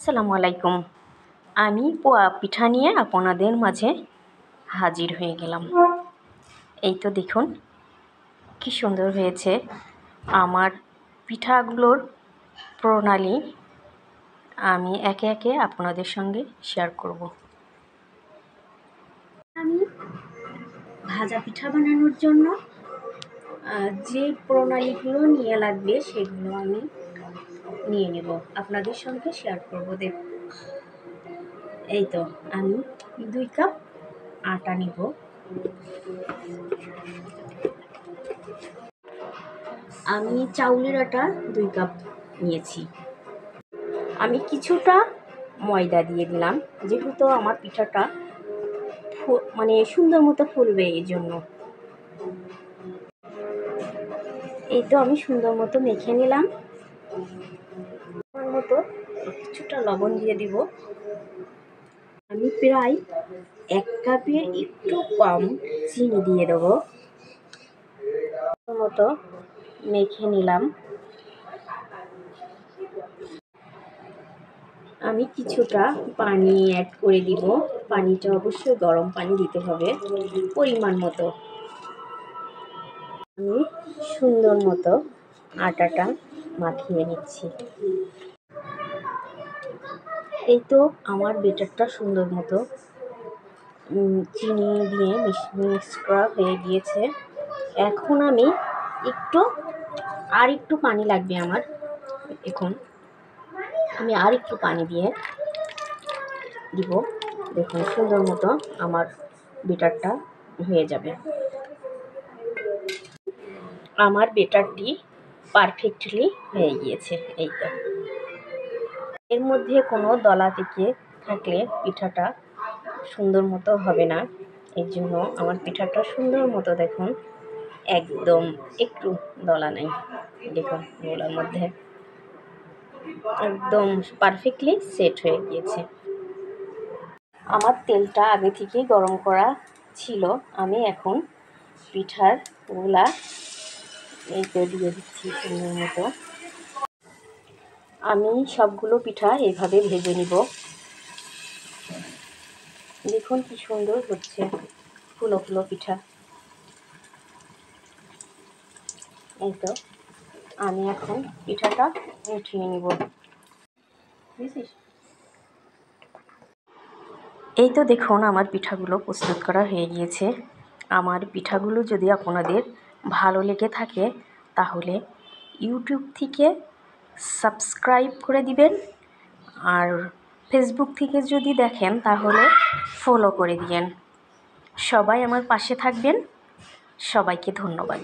আসসালামু আলাইকুম। আমি পোয়া পিঠা নিয়ে আপনাদের মাঝে হাজির হয়ে গেলাম। এই তো দেখুন কি সুন্দর হয়েছে আমার পিঠাগুলোর প্রণালী আমি একে একে আপনাদের সঙ্গে শেয়ার করব। আমি ভাজা পিঠা বানানোর জন্য যে প্রণালীগুলো নিয়ে লাগবে সেগুলো আমি নিয়ে নেব, আপনাদের সঙ্গে শেয়ার করব। দেখুন, এই তো আমি 2 কাপ আটা নিব। আমি চাউলের আটা 2 কাপ নিয়েছি। আমি কিছুটা ময়দা দিয়ে দিলাম, যেহেতু আমার পিঠাটা সুন্দর মতো ফুলবে এই জন্য। এই তো আমি সুন্দর মতো মেখে নিলাম। মতো কিছুটা লবণ দিয়ে দিব। আমি প্রায় 1 কাপের একটু কম চিনি দিয়ে দেবো। মতো মেখে নিলাম। আমি কিছুটা পানি অ্যাড করে দিব। পানিটা অবশ্যই গরম পানি দিতে হবে পরিমাণ মতো। আমি সুন্দর মতো আটাটা মাখিয়ে নিচ্ছি। এই তো আমার ব্যাটারটা সুন্দর মতো চিনি দিয়ে মিক্স করা হয়ে গিয়েছে। এখন আমি একটু পানি লাগবে আমার। এখন আমি আর একটু পানি দিয়ে দিব। দেখুন সুন্দর মতো আমার ব্যাটারটা হয়ে যাবে। আমার ব্যাটারটি পারফেক্টলি হয়ে গিয়েছে। এই তো এর মধ্যে কোনো দলা পেকে থাকলে পিঠাটা সুন্দর মতো হবে না। এর জন্য আমার পিঠাটা সুন্দর মতো দেখুন একদম একটু দলা নাই। দেখুন গোলার মধ্যে একদম পারফেক্টলি সেট হয়ে গিয়েছে। আমার তেলটা আগে থেকেই গরম করা ছিল। আমি এখন পিঠার গোলা এই তো দিয়ে দিচ্ছি সুন্দর মতো। আমি সবগুলো পিঠা এইভাবে ভেজে নিব। দেখুন কি সুন্দর হচ্ছে ফুলো ফুলো পিঠা। এই তো আমি এখন পিঠাটা উঠিয়ে নিব। এই তো দেখুন আমার পিঠাগুলো প্রস্তুত করা হয়ে গিয়েছে। আমার পিঠাগুলো যদি আপনাদের ভালো লেগে থাকে তাহলে ইউটিউব থেকে সাবস্ক্রাইব করে দিবেন, আর ফেসবুক থেকে যদি দেখেন তাহলে ফলো করে দিবেন। সবাই আমার পাশে থাকবেন। সবাইকে ধন্যবাদ।